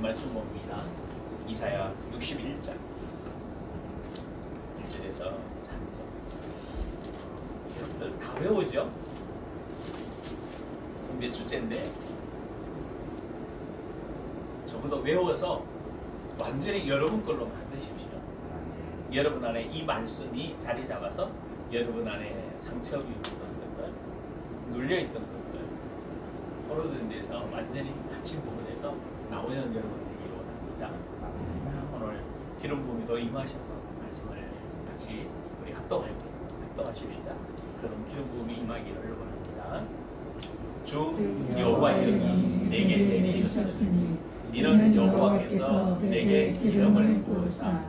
말씀 봅니다. 이사야 61장 1절에서 3절. 여러분들 다 외우죠? 몇 주째인데 적어도 외워서 완전히 여러분 걸로 만드십시오. 여러분 안에 이 말씀이 자리 잡아서 여러분 안에 상처가 있던 것들, 눌려있던 것들, 포로된 데서 완전히 닫힌 부분에서 나오는 여러분 되기를 원합니다. 오늘 기름 부음이 더 임하셔서 말씀을 같이 우리 합독하십시다. 그런 기름 부음이 임하기를 원합니다. 주 여호와의 영이 내게 내리셨으니 이는 여호와께서 내게 기름을 부으사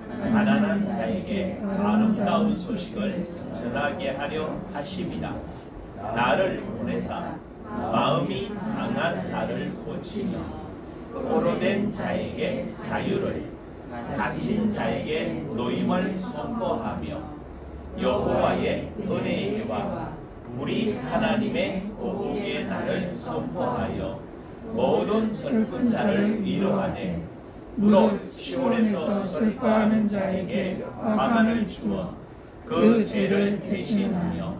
가난한 자에게 아름다운 소식을 전하게 하려 하심이라. 나를 보내사 마음이 상한 자를 고치며 포로된 자에게 자유를, 갇힌 자에게 노임을 선포하며 여호와의 은혜의 해와 우리 하나님의 보복의 날을 선포하여 모든 슬픈 자를 위로하되 무릇 시온에서 슬퍼하는 자에게 평안을 주어 그 죄를 대신하며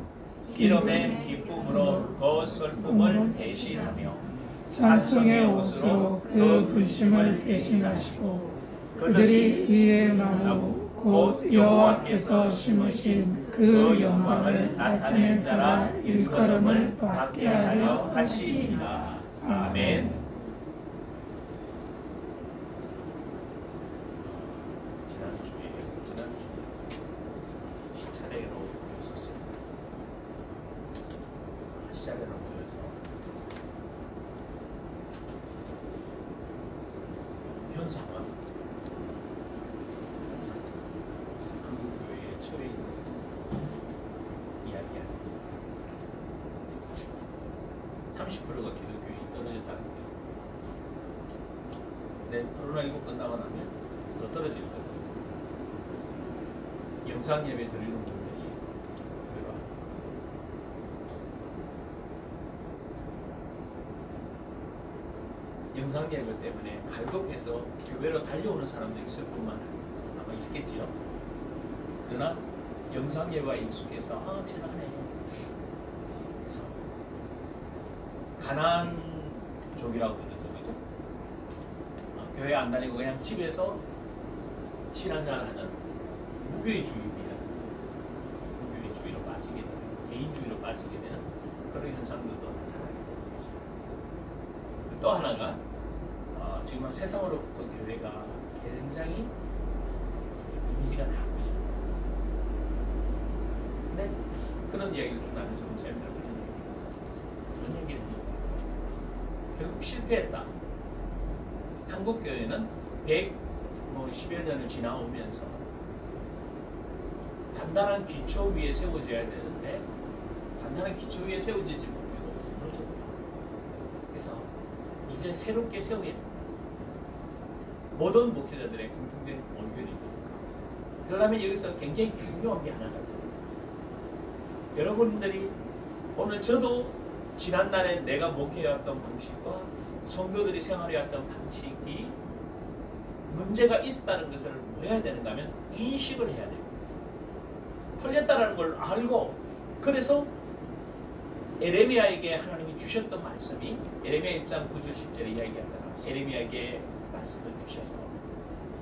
기름의 기쁨으로 그 슬픔을 대신하며 찬송의 옷으로 그 근심을 대신하시고 그들이 위에 나무 곧 여호와께서 심으신 그 영광을 나타낸 자라 일컬음을 받게 하려 하시니라. 아멘. 지난주에 시차례로 모였었습니다. 시차례로 모여서 현 상황, 한국교회의 처해 있는 이야기하는 30%가 기독교인이 떨어졌다는 거예요. 근데 코로나19 끝나고 나면 더 떨어질 거예요. 영상 예배 드리는 분들이 그래요. 영상 예배 때문에 갈급해서 교회로 달려오는 사람도 있을 뿐만 아마 있겠지요. 그러나 영상 예배가 익숙해서 편하네. 그래서 가난족이라고 그러죠, 그죠? 교회 안 다니고 그냥 집에서 신앙생활 하는 무교회주의입니다. 무교회주의로 빠지게 되는, 개인주의로 빠지게 되는 그런 현상들도 나타나게 되는 거죠. 또 하나가 지금 세상으로부터 교회가 굉장히 이미지가 나쁘죠. 근데 그런 이야기를 좀 나는 좀 재밌는 얘기가 있어요. 그런 얘기를 해요. 결국 실패했다. 한국 교회는 110여 년을 지나오면서 단단한 기초 위에 세워져야 되는데 단단한 기초 위에 세워지지 못하고 무너졌다. 그래서 이제 새롭게 세워야 된다. 모든 목회자들의 공통된 의견입니다. 그러려면 여기서 굉장히 중요한 게 하나가 있어요. 여러분들이 오늘 저도 지난날에 내가 목회해왔던 방식과 성도들이 생활해왔던 방식이 문제가 있었다는 것을 뭐 해야 되는가 하면 인식을 해야 돼요. 틀렸다는 걸 알고, 그래서 에레미야에게 하나님이 주셨던 말씀이 에레미야 1장 9절 10절에 이야기하잖아. 에레미야에게 말씀을 주셔서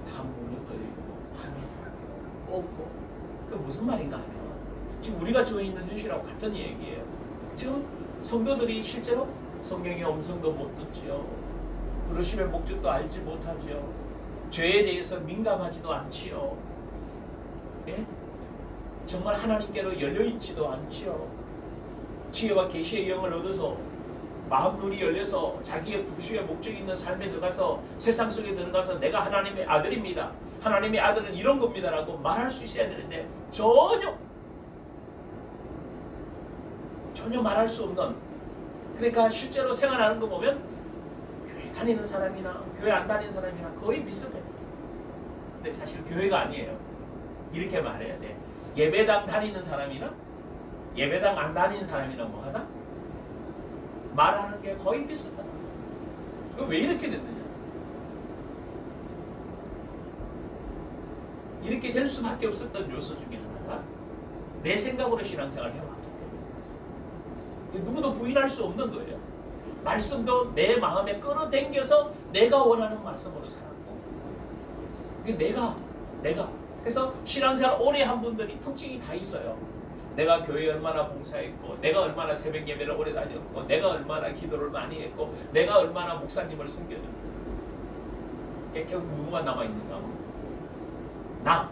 다 무너뜨리고 파멸하고 엎고, 그 무슨 말인가 하면 지금 우리가 처해 있는 현실하고 같은 얘기예요. 지금 성도들이 실제로 성경의 음성도 못 듣지요. 부르심의 목적도 알지 못하지요. 죄에 대해서 민감하지도 않지요. 예? 정말 하나님께로 열려있지도 않지요. 지혜와 계시의 영을 얻어서 마음 눈이 열려서 자기의 부르심의 목적이 있는 삶에 들어가서 세상 속에 들어가서 내가 하나님의 아들입니다. 하나님의 아들은 이런 겁니다 라고 말할 수 있어야 되는데 전혀 말할 수 없는, 그러니까 실제로 생활하는 거 보면 교회 다니는 사람이나 교회 안 다니는 사람이나 거의 비슷해요. 근데 사실 교회가 아니에요. 이렇게 말해야 돼. 예배당 다니는 사람이나 예배당 안 다니는 사람이나 뭐하다? 말하는 게 거의 비슷하다. 왜 이렇게 됐느냐? 이렇게 될 수밖에 없었던 요소 중에 하나가 내 생각으로 신앙생활을 해왔기 때문에 누구도 부인할 수 없는 거예요. 말씀도 내 마음에 끌어당겨서 내가 원하는 말씀으로 살았고, 내가 그래서 신앙생활 오래 한 분들이 특징이 다 있어요. 내가 교회에 얼마나 봉사했고, 내가 얼마나 새벽 예배를 오래 다녔고, 내가 얼마나 기도를 많이 했고, 내가 얼마나 목사님을 섬겼는가. 결국 누구만 남아있는가? 나.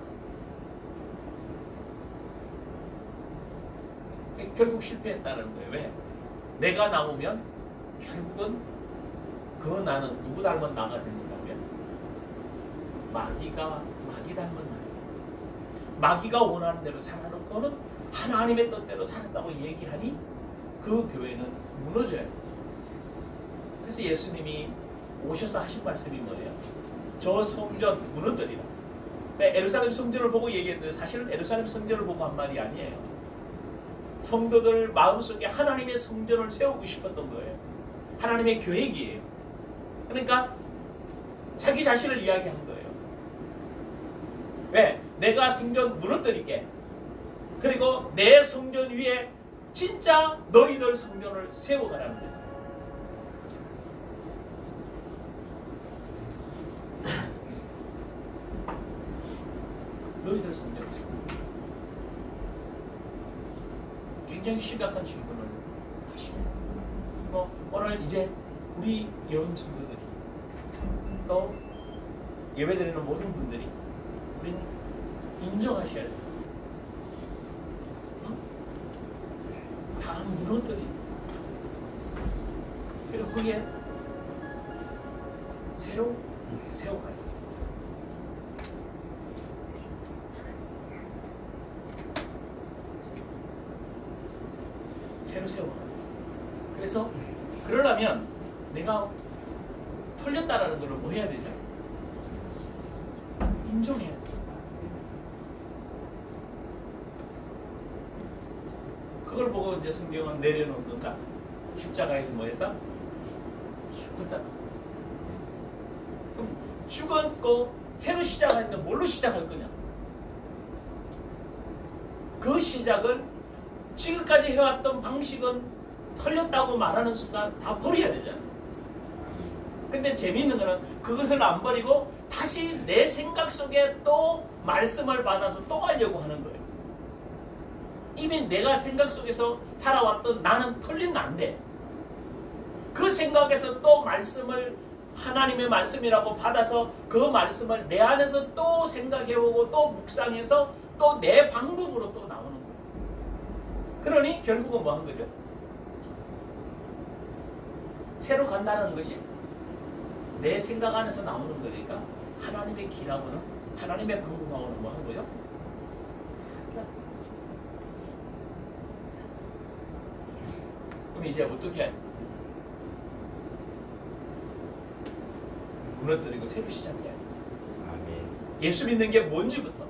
결국 실패했다는 거예요. 왜? 내가 남으면 결국은 그 나는 누구 닮은 나가 되는가 하면 마귀 닮은 나예요. 마귀가 원하는 대로 살아놓고는 하나님의 뜻대로 살았다고 얘기하니 그 교회는 무너져요. 그래서 예수님이 오셔서 하신 말씀이 뭐예요? 저 성전 무너뜨리라. 예루살렘 성전을 보고 얘기했는데 사실은 예루살렘 성전을 보고 한 말이 아니에요. 성도들 마음속에 하나님의 성전을 세우고 싶었던 거예요. 하나님의 계획이에요. 그러니까 자기 자신을 이야기한 거예요. 왜? 내가 성전 무너뜨릴게. 그리고 내 성전 위에 진짜 너희들 성전을 세워가라는 거예요. 너희들 성전을 세워. 굉장히 심각한 질문을 하십니다. 오늘 이제 우리 여러분 성도들이 또 예배드리는 모든 분들이 우리는 인정하셔야 돼요. 다 무너뜨리. 그리고 그게 새로 세워가야 돼요. 새로 세워가야 돼요. 그래서 그러려면 내가 털렸다라는 걸 뭐 해야 되죠? 인정해야 돼요. 그걸 보고 이제 성경은 내려놓는다. 십자가에서 뭐 했다? 죽었다. 그럼 죽었고 새로 시작하는데 뭘로 시작할 거냐? 그 시작을 지금까지 해왔던 방식은 털렸다고 말하는 순간 다 버려야 되잖아. 근데 재미있는 거는 그것을 안 버리고 다시 내 생각 속에 또 말씀을 받아서 또 하려고 하는 거예요. 이미 내가 생각 속에서 살아왔던 나는 털리면 안 돼. 그 생각에서 또 말씀을 하나님의 말씀이라고 받아서 그 말씀을 내 안에서 또 생각해보고 또 묵상해서 또 내 방법으로 또 나오는 거예요. 그러니 결국은 뭐 한 거죠? 새로 간다는 것이 내 생각 안에서 나오는 거니까 하나님의 길하고는 하나님의 방법하고는 뭐 한 거예요? 그럼 이제 어떻게 무너뜨리고 새로 시작해야 돼. 예수 믿는 게 뭔지부터.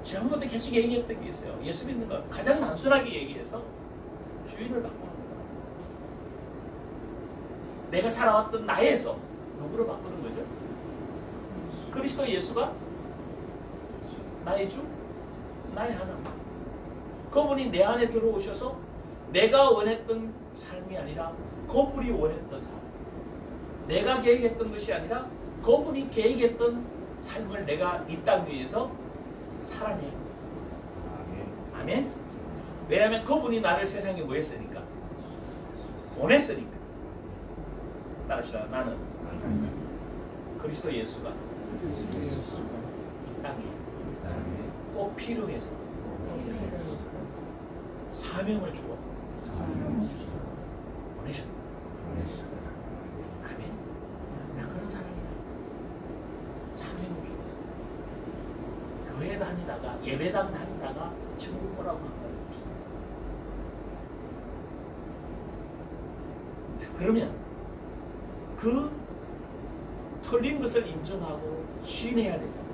지난번부터 계속 얘기했던 게 있어요. 예수 믿는 거 가장 단순하게 얘기해서 주인을 바꾸는 거다. 내가 살아왔던 나에서 누구를 바꾸는 거죠? 그리스도 예수가 나의 주, 나의 하나님. 그분이 내 안에 들어오셔서 내가 원했던 삶이 아니라 그분이 원했던 삶. 내가 계획했던 것이 아니라 그분이 계획했던 삶을 내가 이 땅 위에서 살아내요. 아멘. 왜냐하면 그분이 나를 세상에 뭐 했으니까? 보냈으니까. 따라합시다. 나는 그리스도 예수가 이 땅에 꼭 필요해서 사명을 주어 보내셨다. 아멘. 나 그런 사람이야. 사명을 주어서 교회 다니다가 예배당 다니다가 천국 오라고 한 말이 없습니다. 자, 그러면 그 털린 것을 인정하고 시인해야 되잖아요.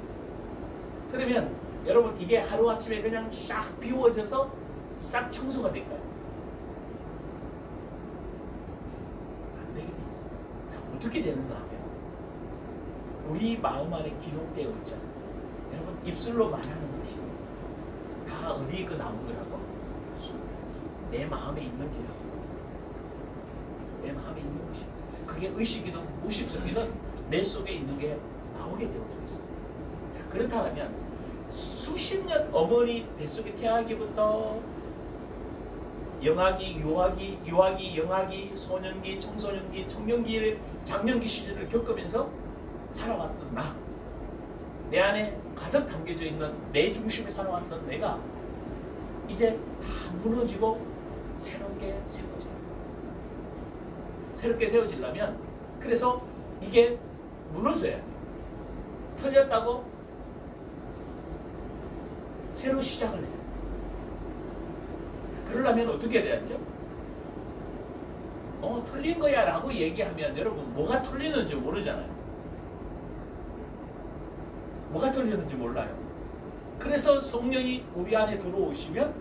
그러면 여러분 이게 하루아침에 그냥 싹 비워져서 싹 청소가 될까요? 안 되게 돼 있어요. 자, 어떻게 되는가 하면 우리 마음 안에 기록되어 있잖아요. 여러분 입술로 말하는 것이 다 어디에 그 나온 거라고? 내 마음에 있는 게라고. 내 마음에 있는 것이. 그게 의식이든 무의식적이든 내 속에 있는 게 나오게 되어져 있어요. 자, 그렇다면 수십 년 어머니 뱃속에 태어나기부터 영아기, 유아기, 영아기, 소년기, 청소년기, 청년기를 장년기 시절을 겪으면서 살아왔던 나, 내 안에 가득 담겨져 있는 내 중심에 살아왔던 내가 이제 다 무너지고 새롭게 세워져요. 새롭게 세워지려면 그래서 이게 무너져야 돼. 틀렸다고 새로 시작을 해요. 그러려면 어떻게 돼야죠? 틀린 거야 라고 얘기하면 여러분 뭐가 틀리는지 모르잖아요. 뭐가 틀리는지 몰라요. 그래서 성령이 우리 안에 들어오시면,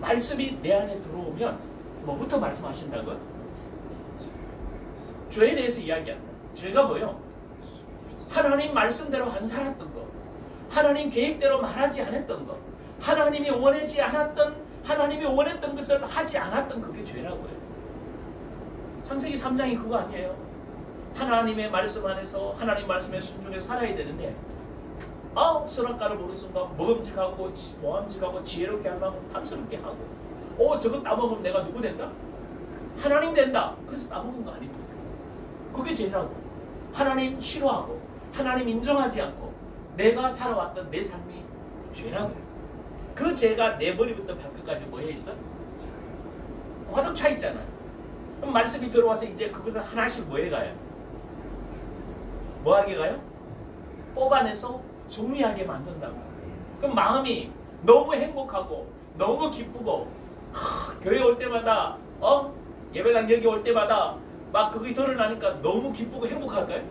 말씀이 내 안에 들어오면 뭐부터 말씀하신다고요? 죄에 대해서 이야기한다. 죄가 뭐요? 하나님 말씀대로 안 살았던 거, 하나님 계획대로 말하지 않았던 거, 하나님이 원하지 않았던, 하나님이 원했던 것을 하지 않았던 그게 죄라고요. 창세기 3장이 그거 아니에요. 하나님의 말씀 안에서 하나님 말씀에 순종해 살아야 되는데 선악과를 보는 순간 먹음직하고 보암직하고 지혜롭게 하고 탐스럽게 하고 저거 따먹으면 내가 누구 된다? 하나님 된다. 그래서 따먹은 거 아닙니까? 그게 죄라고. 하나님 싫어하고 하나님 인정하지 않고 내가 살아왔던 내 삶이 죄라고. 그 죄가 내 머리부터 발끝까지 뭐에 있어? 가득 차 있잖아요. 그럼 말씀이 들어와서 이제 그것을 하나씩 뭐해 가요? 뭐하게 가요? 뽑아내서 정리하게 만든다고. 그럼 마음이 너무 행복하고 너무 기쁘고 교회 올 때마다 예배당 여기 올 때마다 막 그게 드러나니까 너무 기쁘고 행복할까요?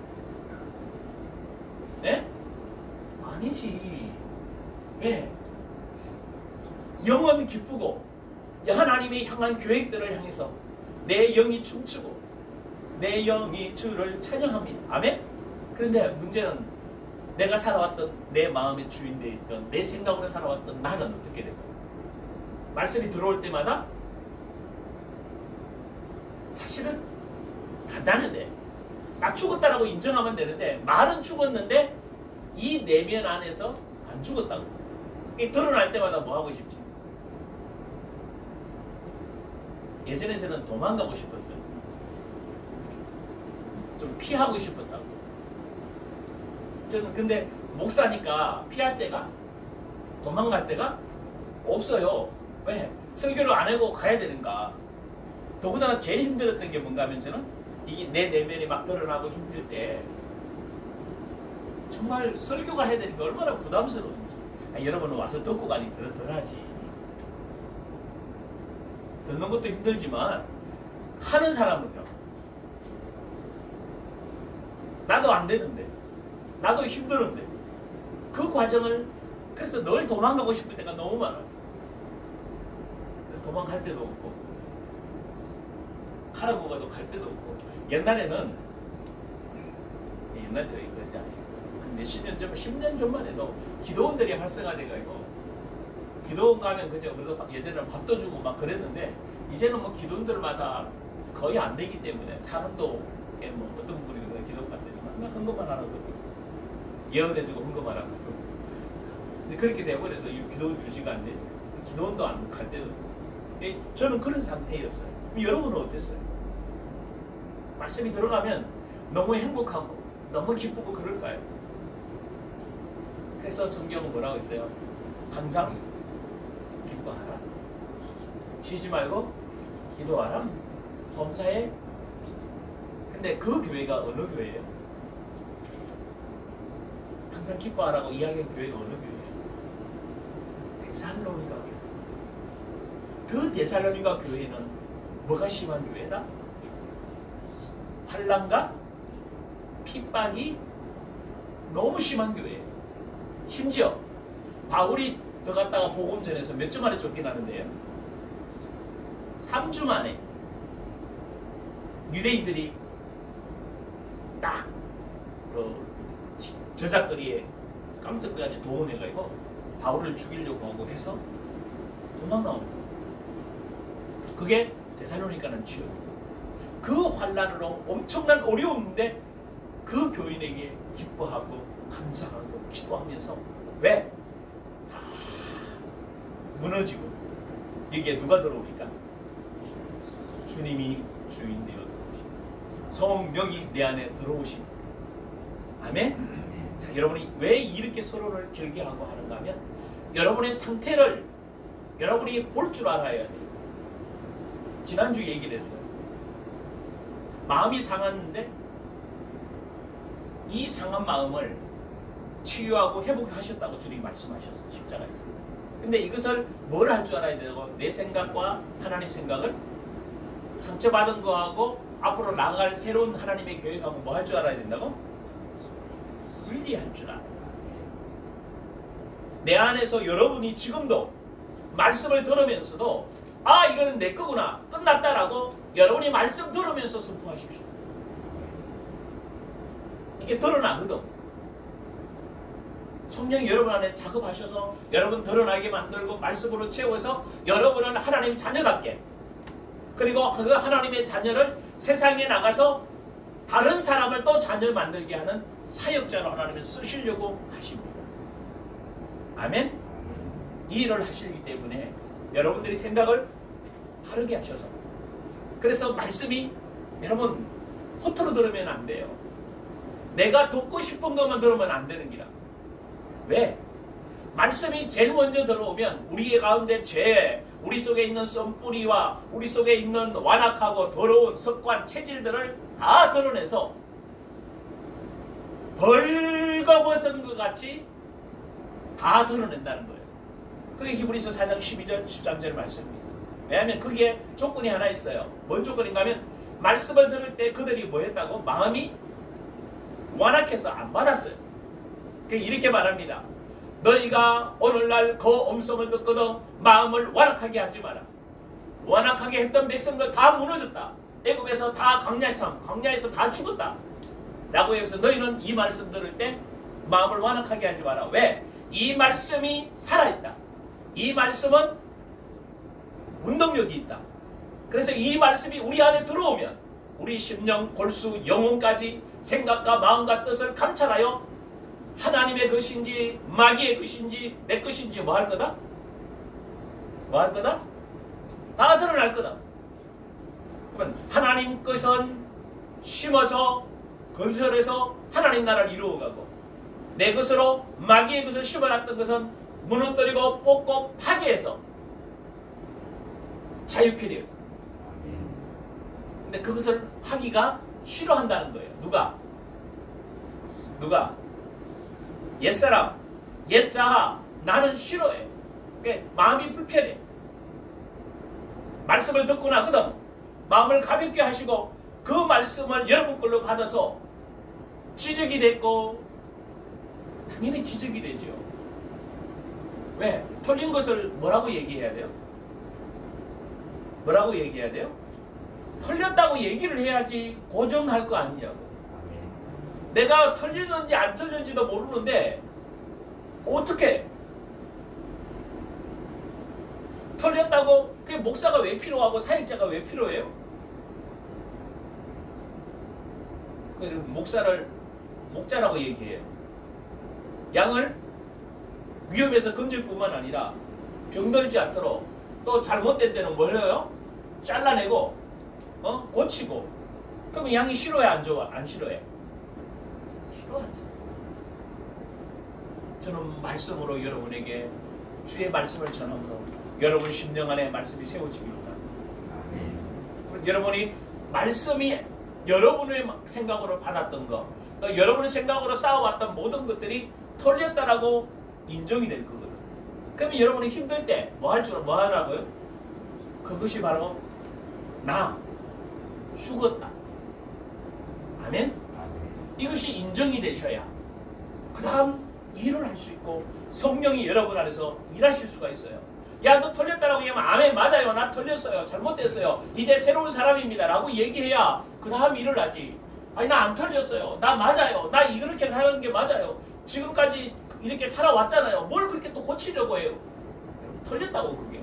네? 아니지. 왜? 영은 기쁘고 하나님이 향한 계획들을 향해서 내 영이 춤추고 내 영이 주를 찬양합니다. 아멘? 그런데 문제는 내가 살아왔던 내 마음의 주인되어 있던 내 생각으로 살아왔던 나는 어떻게 될까요? 말씀이 들어올 때마다 사실은 나는 나 죽었다라고 인정하면 되는데 말은 죽었는데 이 내면 안에서 안 죽었다고. 이게 드러날 때마다 뭐 하고 싶지? 예전에 저는 도망가고 싶었어요. 좀 피하고 싶었다고. 저는 근데 목사니까 피할 때가, 도망갈 때가 없어요. 왜? 설교를 안 하고 가야 되니까. 더군다나 제일 힘들었던 게 뭔가 하면 저는 이게 내 내면이 막 드러나고 힘들 때 정말 설교가 해야 되니까 얼마나 부담스러운지. 여러분은 와서 듣고 가니 덜하지. 듣는 것도 힘들지만 하는 사람은요. 나도 안 되는데, 나도 힘들었는데 그 과정을, 그래서 늘 도망가고 싶을 때가 너무 많아요. 도망갈 때도 없고 하라고 가도 갈 때도 없고. 옛날에는 옛날에 그러지 않아요. 한 몇십 년 전, 10년 전만 해도 기도원들이 활성화돼가지고 기도원 가면 그래도 예전에는 밥도 주고 막 그랬는데 이제는 뭐 기도원들마다 거의 안 되기 때문에 사람도 뭐 어떤 분들이 기도원 갔더니 맨날 헌금만 하라고 예언해주고 헌금만 하고. 근데 그렇게 돼버려서 기도원 유지가 안 돼. 기도원도 안 갈 때도. 저는 그런 상태였어요. 그럼 여러분은 어땠어요? 말씀이 들어가면 너무 행복하고 너무 기쁘고 그럴까요? 그래서 성경은 뭐라고 했어요? 항상 기뻐하라. 쉬지 말고 기도하라. 범사에. 근데 그 교회가 어느 교회예요? 항상 기뻐하라고 이야기한 교회가 어느 교회예요? 데살로니가 교회. 그 데살로니가 교회는 뭐가 심한 교회다? 환난과 핍박이 너무 심한 교회예요. 심지어 바울이 들어갔다가 복음 전해서 몇 주 만에 쫓겨나는데요. 3주 만에 유대인들이 딱 그 저작거리에 깜짝까지 동원해가지고 바울을 죽이려고 하고 해서 도망 나옵니다. 그게 데살로니가는 지역. 그 환란으로 엄청난 어려움인데 그 교인에게 기뻐하고 감사하고 기도하면서 왜? 다 무너지고 여기에 누가 들어오니까? 주님이 주인 되어 들어오십니다. 성령이 내 안에 들어오십니다. 아멘? 자, 여러분이 왜 이렇게 서로를 결계하고 하는가 하면 여러분의 상태를 여러분이 볼 줄 알아야 돼요. 지난주 얘기를 했어요. 마음이 상했는데 이 상한 마음을 치유하고 회복하셨다고 주님이 말씀하셨어요. 십자가에서. 근데 이것을 뭘 할 줄 알아야 되고 내 생각과 하나님 생각을 상처받은 거하고 앞으로 나아갈 새로운 하나님의 계획하고 뭐 할 줄 알아야 된다고? 분리할 줄 알아요. 내 안에서 여러분이 지금도 말씀을 들으면서도 아 이거는 내 거구나 끝났다라고 여러분이 말씀 들으면서 선포하십시오. 이게 드러나거든. 성령이 여러분 안에 작업하셔서 여러분 드러나게 만들고 말씀으로 채워서 여러분을 하나님 자녀답게 그리고 그 하나님의 자녀를 세상에 나가서 다른 사람을 또 자녀 만들게 하는 사역자로 하나님은 쓰시려고 하십니다. 아멘? 이 일을 하시기 때문에 여러분들이 생각을 바르게 하셔서 그래서 말씀이 여러분 허투루 들으면 안 돼요. 내가 듣고 싶은 것만 들으면 안 되는 기라. 왜? 말씀이 제일 먼저 들어오면 우리의 가운데 죄, 우리 속에 있는 썸뿌리와 우리 속에 있는 완악하고 더러운 습관, 체질들을 다 드러내서 벌거벗은 것 같이 다 드러낸다는 거예요. 그게 히브리서 4장 12절 13절 말씀입니다. 왜냐하면 그게 조건이 하나 있어요. 뭔 조건인가 하면 말씀을 들을 때 그들이 뭐 했다고? 마음이 완악해서 안 받았어요. 이렇게 말합니다. 너희가 오늘날 그 음성을 듣거든 마음을 완악하게 하지 마라. 완악하게 했던 백성들 다 무너졌다. 애굽에서 다 광야에서 다 죽었다. 라고 해서 너희는 이 말씀 들을 때 마음을 완악하게 하지 마라. 왜? 이 말씀이 살아있다. 이 말씀은 운동력이 있다. 그래서 이 말씀이 우리 안에 들어오면 우리 심령, 골수, 영혼까지 생각과 마음과 뜻을 감찰하여 하나님의 것인지 마귀의 것인지 내 것인지 뭐 할 거다? 뭐 할 거다? 다 드러날 거다. 그러면 하나님 것은 심어서 건설해서 하나님 나라를 이루어가고 내 것으로 마귀의 것을 심어놨던 것은 무너뜨리고 뽑고 파괴해서 자유케 되어서 근데 그것을 하기가 싫어한다는 거예요. 누가? 옛사람, 옛자아 나는 싫어해. 그러니까 마음이 불편해. 말씀을 듣고 나거든 마음을 가볍게 하시고 그 말씀을 여러분 걸로 받아서 지적이 됐고 당연히 지적이 되죠. 왜? 틀린 것을 뭐라고 얘기해야 돼요? 뭐라고 얘기해야 돼요? 틀렸다고 얘기를 해야지 고정할 거 아니냐고. 내가 틀렸는지 안 틀렸는지도 모르는데 어떻게 틀렸다고 그게 목사가 왜 필요하고 사역자가 왜 필요해요? 목사를 목자라고 얘기해요. 양을 위험에서 건질 뿐만 아니라 병들지 않도록 또 잘못된 데는 뭘 해요? 잘라내고 고치고. 그러면 양이 싫어해 안 좋아? 안 싫어해? 싫어하지. 저는 말씀으로 여러분에게 주의 말씀을 전함으로 여러분 심령 안에 말씀이 세워지기 원합니다. 여러분이 말씀이 여러분의 생각으로 받았던 것, 또 여러분의 생각으로 쌓아왔던 모든 것들이 틀렸다라고 인정이 될 거거든. 그러면 여러분이 힘들 때 뭐 하라고요? 그것이 바로 나 죽었다. 아멘? 이것이 인정이 되셔야 그 다음 일을 할 수 있고 성령이 여러분 안에서 일하실 수가 있어요. 야, 너 틀렸다라고 얘기하면 아멘 맞아요. 나 틀렸어요. 잘못됐어요. 이제 새로운 사람입니다. 라고 얘기해야 그 다음 일을 하지. 아니 나 안 틀렸어요. 나 맞아요. 나 이렇게 하는 게 맞아요. 지금까지 이렇게 살아왔잖아요. 뭘 그렇게 또 고치려고 해요? 털렸다고 그게.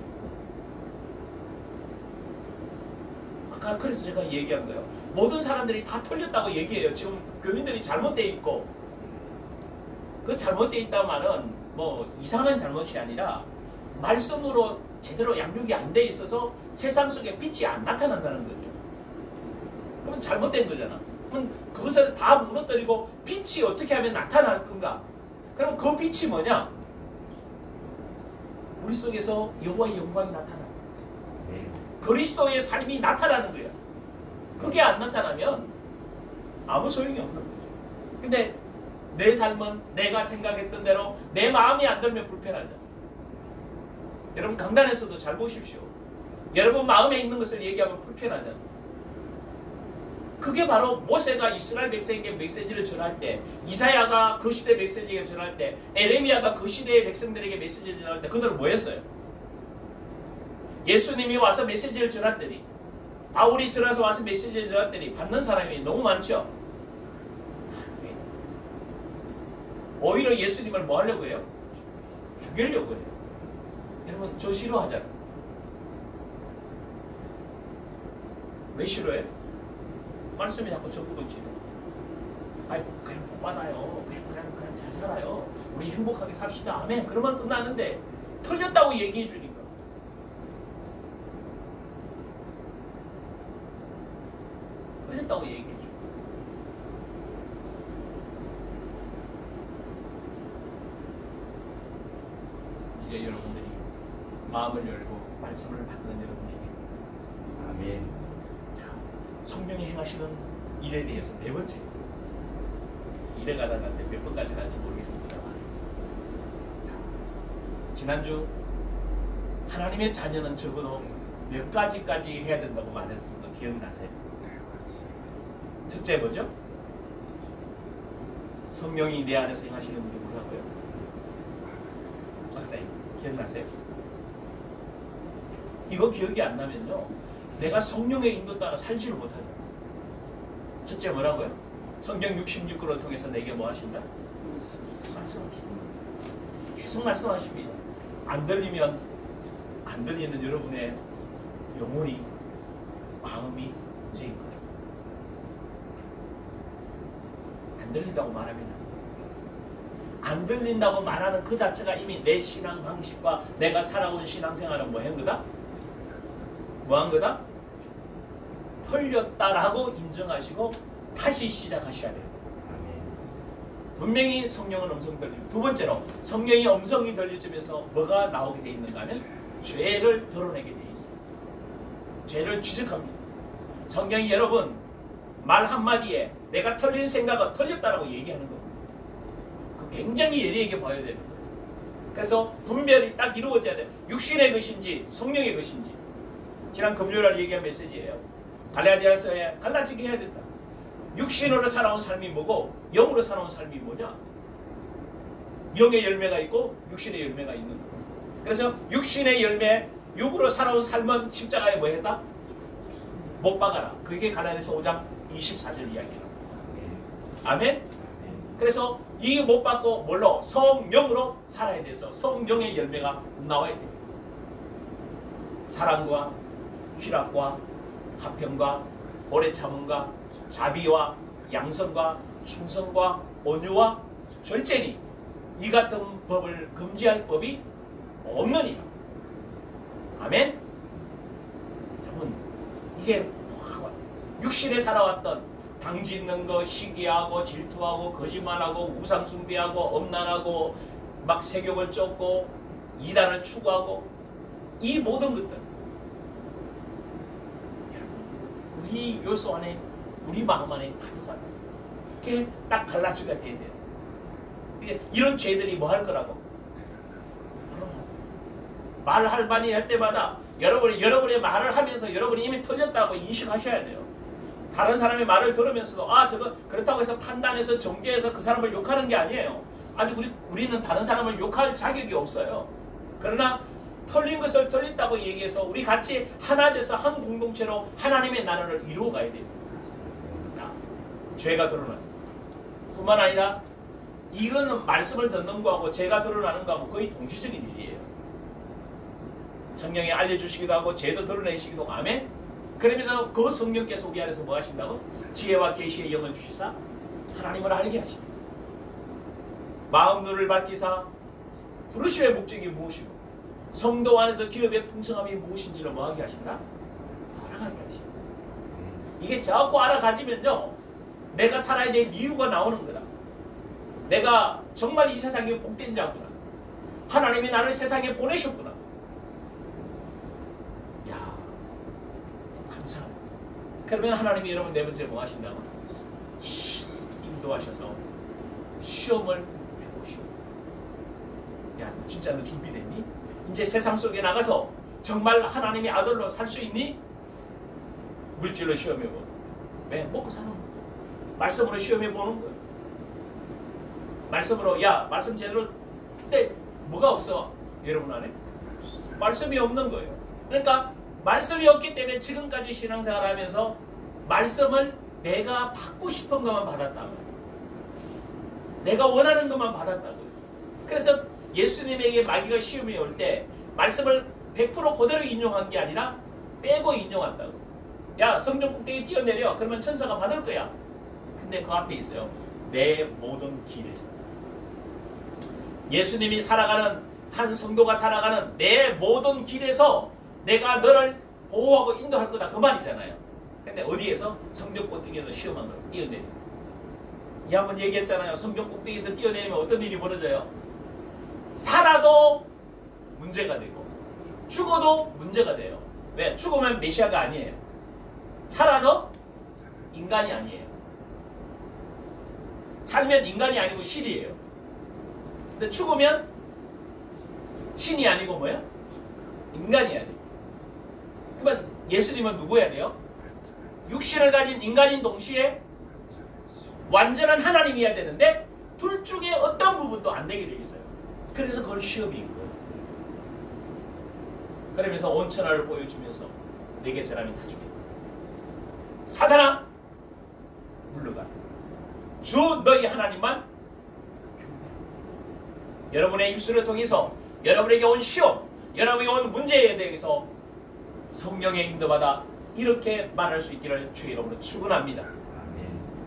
아까 그래서 제가 얘기한 거예요. 모든 사람들이 다 털렸다고 얘기해요. 지금 교인들이 잘못되어 있고, 그 잘못되어 있다는 말은 뭐 이상한 잘못이 아니라 말씀으로 제대로 양육이 안 돼 있어서 세상 속에 빛이 안 나타난다는 거죠. 그러면 잘못된 거잖아. 그럼 그것을 다 무너뜨리고 빛이 어떻게 하면 나타날 건가? 그럼 그 빛이 뭐냐? 우리 속에서 여호와의 영광이 나타나는 거예요. 그리스도의 삶이 나타나는 거야. 그게 안 나타나면 아무 소용이 없는 거죠. 근데 내 삶은 내가 생각했던 대로 내 마음이 안 들면 불편하죠. 여러분 강단에서도 잘 보십시오. 여러분 마음에 있는 것을 얘기하면 불편하잖아요. 그게 바로 모세가 이스라엘 백성에게 메시지를 전할 때, 이사야가 그 시대 메시지를 전할 때, 에레미야가 그 시대의 백성들에게 메시지를 전할 때 그들은 뭐 했어요? 예수님이 와서 메시지를 전했더니, 바울이 전해서 와서 메시지를 전했더니 받는 사람이 너무 많죠. 오히려 예수님을 뭐 하려고 해요? 죽이려고 해요. 여러분 저 싫어하잖아요. 왜 싫어해요? 말씀이 자꾸 적극을 치는. 아니 그냥 복 받아요. 그냥 잘 살아요. 우리 행복하게 삽시다. 아멘. 그러면 끝나는데 틀렸다고 얘기해 주니까. 틀렸다고 얘기해 줘. 이제 여러분들이 마음을 열고 말씀을 받는 여러분에게 아멘. 자, 성령이 행하시는 일에 대해서 네 번째 일에 가다간데 몇 번까지 갈지 모르겠습니다만, 자, 지난주 하나님의 자녀는 적어도 몇 가지까지 해야 된다고 말했습니다. 기억나세요? 첫째 뭐죠? 성령이 내 안에서 행하시는 일이 뭐라고요? 박사님 기억나세요? 이거 기억이 안 나면요 내가 성령의 인도 따라 살지를 못하죠. 첫째 뭐라고요? 성경 66권을 통해서 내게 뭐 하신다? 말씀하십니다. 계속 말씀하십니다. 안 들리면 안 들리는 여러분의 영혼이 마음이 문제인 거예요. 안 들린다고 말하면 안 들린다고 말하는 그 자체가 이미 내 신앙 방식과 내가 살아온 신앙생활은 뭐 한 거다? 뭐 한 거다? 털렸다라고 인정하시고 다시 시작하셔야 돼요. 분명히 성령은 음성 들리고, 두 번째로 성령이 음성이 들려지면서 뭐가 나오게 돼 있는가 하면 죄를 드러내게 돼 있어요. 죄를 지적합니다. 성경이 여러분 말 한마디에 내가 털린 생각은 털렸다라고 얘기하는 겁니다. 그 굉장히 예리하게 봐야 되는 거예요. 그래서 분별이 딱 이루어져야 돼요. 육신의 것인지 성령의 것인지. 지난 금요일날 얘기한 메시지예요. 갈라디아서에 갈라지게 해야 된다. 육신으로 살아온 삶이 뭐고 영으로 살아온 삶이 뭐냐? 영의 열매가 있고 육신의 열매가 있는 거예요. 그래서 육신의 열매, 육으로 살아온 삶은 십자가에 뭐 했다? 못 박아라. 그게 갈라디아서 5장 24절 이야기예요. 아멘? 그래서 이 못 받고 뭘로? 성령으로 살아야 돼서 성령의 열매가 나와야 돼요. 사랑과 희락과 화평과 오래 참음과 자비와 양선과 충성과 온유와 절제니 이 같은 법을 금지할 법이 없느니라. 아멘? 여러분 이게 육신에 살아왔던 당짓는 거, 시기하고 질투하고 거짓말하고 우상숭배하고 엄난하고 막 세욕을 쫓고 이단을 추구하고 이 모든 것들 여러분 우리 요소 안에 우리 마음 안에 가득하다. 이렇게 딱 갈라지가 돼야 돼요. 이런 죄들이 뭐 할 거라고? 말할 만이 할 때마다 여러분의 말을 하면서 여러분이 이미 틀렸다고 인식하셔야 돼요. 다른 사람의 말을 들으면서도 저거 그렇다고 해서 판단해서 정죄해서 그 사람을 욕하는 게 아니에요. 아직 우리는 다른 사람을 욕할 자격이 없어요. 그러나 틀린 것을 틀렸다고 얘기해서 우리 같이 하나 돼서 한 공동체로 하나님의 나라를 이루어가야 돼요. 죄가 드러나요. 뿐만 아니라 이거는 말씀을 듣는 거하고 제가 드러나는 거하고 거의 동시적인 일이에요. 성령이 알려주시기도 하고 제도 드러내시기도 하고. 아멘. 그러면서 그 성령께서 우리 안에서 뭐 하신다고? 지혜와 계시의 영을 주시사 하나님을 알게 하십니다. 마음 눈을 밝히사 부르심의 목적이 무엇이고 성도 안에서 기업의 풍성함이 무엇인지를 뭐하게 하신다? 알아가게 하십니다. 이게 자꾸 알아가지면요 내가 살아야 될 이유가 나오는 거다. 내가 정말 이 세상에 복된 자구나. 하나님이 나를 세상에 보내셨구나. 야, 감사합니다. 그러면 하나님이 여러분 네 번째 뭐 하신다고? 인도하셔서 시험을 해보시오. 야, 진짜 너 준비됐니? 이제 세상 속에 나가서 정말 하나님의 아들로 살 수 있니? 물질로 시험해보고. 왜? 먹고 사는 거야. 말씀으로 시험해보는 거야. 말씀으로, 야, 말씀 제대로 근데 뭐가 없어? 여러분 안에? 말씀이 없는 거예요. 그러니까 말씀이 없기 때문에 지금까지 신앙생활을 하면서 말씀을 내가 받고 싶은 것만 받았다고요. 내가 원하는 것만 받았다고요. 그래서 예수님에게 마귀가 시험이 올 때 말씀을 100% 그대로 인용한 게 아니라 빼고 인용한다고. 야, 성전 꼭대기 뛰어내려. 그러면 천사가 받을 거야. 근데 그 앞에 있어요. 내 모든 길에서. 예수님이 살아가는, 한 성도가 살아가는 내 모든 길에서 내가 너를 보호하고 인도할 거다. 그 말이잖아요. 근데 어디에서? 성전 꼭대기에서 시험한 걸 뛰어내려. 이 한번 얘기했잖아요. 성전 꼭대기에서 뛰어내리면 어떤 일이 벌어져요? 살아도 문제가 되고 죽어도 문제가 돼요. 왜? 죽으면 메시아가 아니에요. 살아도 인간이 아니에요. 살면 인간이 아니고 신이에요. 근데 죽으면 신이 아니고 뭐야? 인간이어야 돼요. 그러면 예수님은 누구여야 돼요? 육신을 가진 인간인 동시에 완전한 하나님이어야 되는데 둘 중에 어떤 부분도 안 되게 돼 있어요. 그래서 그걸 시험인 거예요. 그러면서 온천하를 보여주면서 내게 저라면 다 주겠다. 사단아 물러가. 주 너희 하나님만 여러분의 입술을 통해서 여러분에게 온 시험, 여러분에게 온 문제에 대해서 성령의 인도받아 이렇게 말할 수 있기를 주의 이름으로 축원합니다.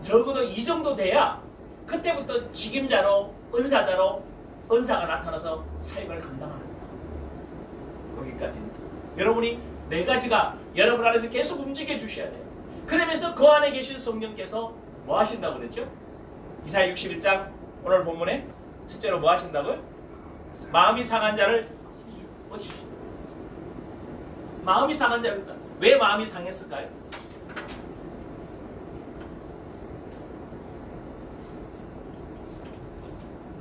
적어도 이 정도 돼야 그때부터 직임자로, 은사자로 은사가 나타나서 사역을 감당하는 거예요. 여기까지는. 여러분이 네 가지가 여러분 안에서 계속 움직여 주셔야 돼요. 그러면서 그 안에 계신 성령께서 뭐 하신다고 그랬죠? 이사야 61장 오늘 본문에 첫째로 뭐 하신다고요? 마음이 상한 자를 고치시오. 마음이 상한 자를, 왜 마음이 상했을까요?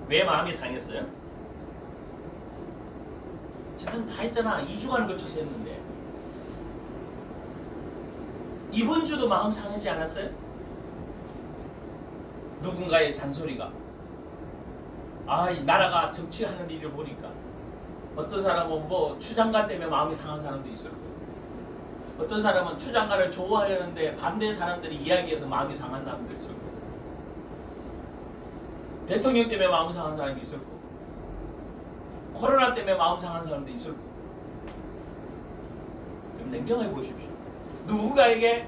왜 마음이 상했어요? 제가 다 했잖아. 2주간을 거쳐서 했는데. 이번 주도 마음 상하지 않았어요? 누군가의 잔소리가. 이 나라가 정치하는 일을 보니까 어떤 사람은 뭐 추장관 때문에 마음이 상한 사람도 있을 거고, 어떤 사람은 추장관을 좋아하는데 반대 사람들이 이야기해서 마음이 상한 사람도 있을 거고, 대통령 때문에 마음 상한 사람이 있을 거고, 코로나 때문에 마음 상한 사람도 있을 거고. 냉정해 보십시오. 누군가에게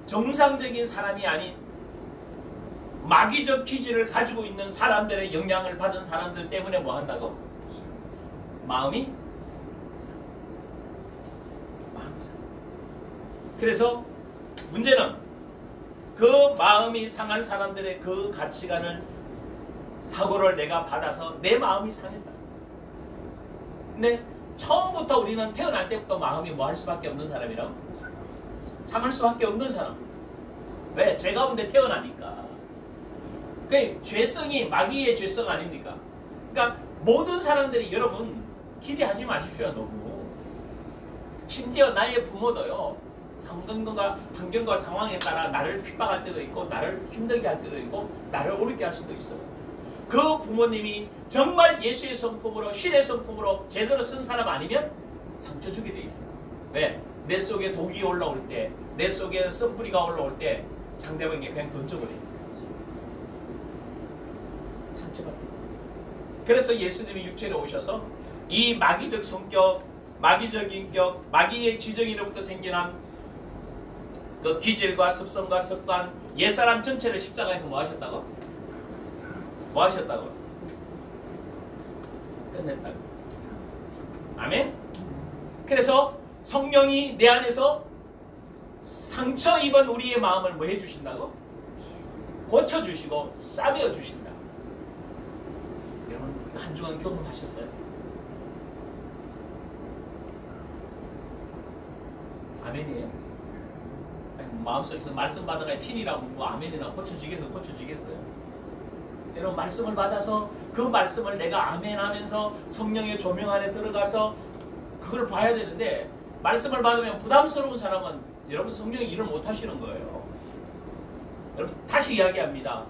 정상적인 사람이 아닌 마귀적 기질을 가지고 있는 사람들의 영향을 받은 사람들 때문에 뭐 한다고? 마음이 상해. 그래서 문제는 그 마음이 상한 사람들의 그 가치관을, 사고를 내가 받아서 내 마음이 상했다. 근데 처음부터 우리는 태어날 때부터 마음이 뭐 할 수밖에 없는 사람이라고? 상할 수밖에 없는 사람. 왜? 죄 가운데 태어나니까. 그 죄성이 마귀의 죄성 아닙니까? 그러니까 모든 사람들이, 여러분 기대하지 마십시오. 너무. 심지어 나의 부모도요, 환경과 상황에 따라 나를 핍박할 때도 있고, 나를 힘들게 할 때도 있고, 나를 어렵게 할 수도 있어요. 그 부모님이 정말 예수의 성품으로, 신의 성품으로 제대로 쓴 사람 아니면 상처 주게 돼 있어요. 왜? 내 속에 독이 올라올 때, 내 속에 썬뿌리가 올라올 때 상대방에게 그냥 던져버려요. 상처받게. 그래서 예수님이 육체에 오셔서 이 마귀적 성격, 마귀적 인격, 마귀의 지정이로부터 생겨난 그 기질과 습성과 습관, 옛사람 전체를 십자가에서 뭐 하셨다고? 뭐 하셨다고? 끝냈다고. 아멘? 그래서 성령이 내 안에서 상처 입은 우리의 마음을 뭐 해주신다고? 고쳐주시고 싸매어 주신다. 여러분 한 주간 경험하셨어요? 아멘이에요? 아니, 마음속에서 말씀 받아가 틴이라고 뭐 아멘이나 고쳐지겠어요? 여러분 말씀을 받아서 그 말씀을 내가 아멘 하면서 성령의 조명 안에 들어가서 그걸 봐야 되는데, 말씀을 받으면 부담스러운 사람은 여러분 성령이 일을 못 하시는 거예요. 여러분 다시 이야기합니다.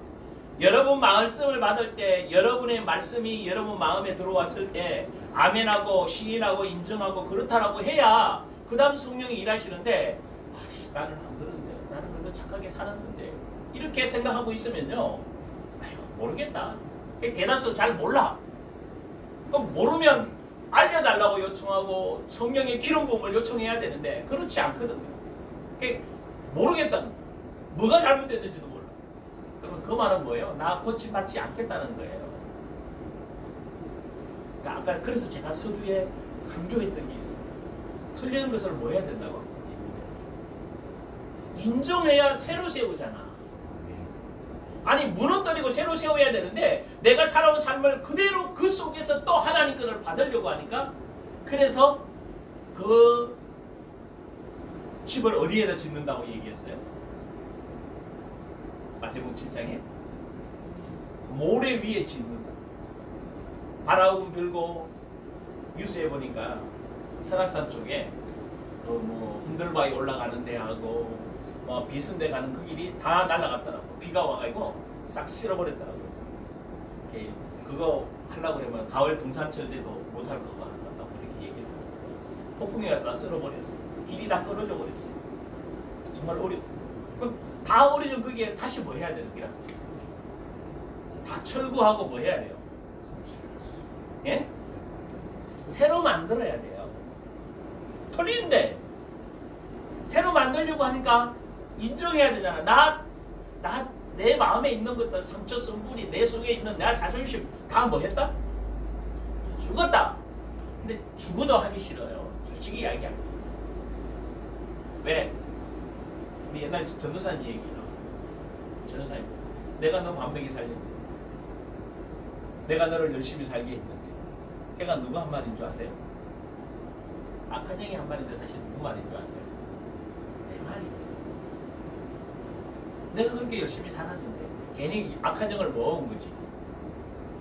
여러분 말씀을 받을 때, 여러분의 말씀이 여러분 마음에 들어왔을 때 아멘하고 시인하고 인정하고 그렇다라고 해야 그 다음 성령이 일하시는데, 나는 안 그런데, 나는 그래도 착하게 살았는데 이렇게 생각하고 있으면요, 모르겠다. 대다수 잘 몰라. 그럼 모르면 알려달라고 요청하고 성령의 기름 부음을 요청해야 되는데 그렇지 않거든요. 모르겠다. 뭐가 잘못됐는지도 몰라. 그러면 그 말은 뭐예요? 나 고침받지 않겠다는 거예요. 그러니까 아까 그래서 제가 서두에 강조했던 게 있어요. 틀리는 것을 뭐 해야 된다고? 인정해야 새로 세우잖아. 아니 무너뜨리고 새로 세워야 되는데 내가 살아온 삶을 그대로 그 속에서 또 하나님 것을 받으려고 하니까, 그래서 그 집을 어디에다 짓는다고 얘기했어요? 마태복음 7장에 모래 위에 짓는다. 바라움 불고 뉴스에 보니까 설악산 쪽에 그 뭐 흔들바위 올라가는 데하고 뭐 비슨 데 가는 그 길이 다 날아갔더라고. 비가 와가지고 싹 실어버렸더라고. 그거 하려고 그러면 가을 등산철 때도 못할 거 한다고 이렇게 얘기를 하고, 폭풍이 와서 다 쓸어버렸어. 길이 다 끊어져 버렸어. 정말 그럼 다 어려진 그게 다시 뭐 해야 되는 거야? 다 철구하고 뭐 해야 돼요? 예? 새로 만들어야 돼요. 틀린데 새로 만들려고 하니까 인정해야 되잖아. 내 마음에 있는 것들, 상처 성분이 내 속에 있는 내 자존심 다 뭐 했다? 죽었다. 근데 죽어도 하기 싫어요. 솔직히 이야기합니다. 왜? 우리 옛날 전도사님 얘기 나왔어요. 전도사님, 내가 너 반백이 살렸는데, 내가 너를 열심히 살게 했는데, 걔가 누구 한 말인 줄 아세요? 악한 영이 한 말인데 사실 누구 말인 줄 아세요? 내 말이에요. 내가 그렇게 열심히 살았는데 괜히 악한 영을 모은 거지.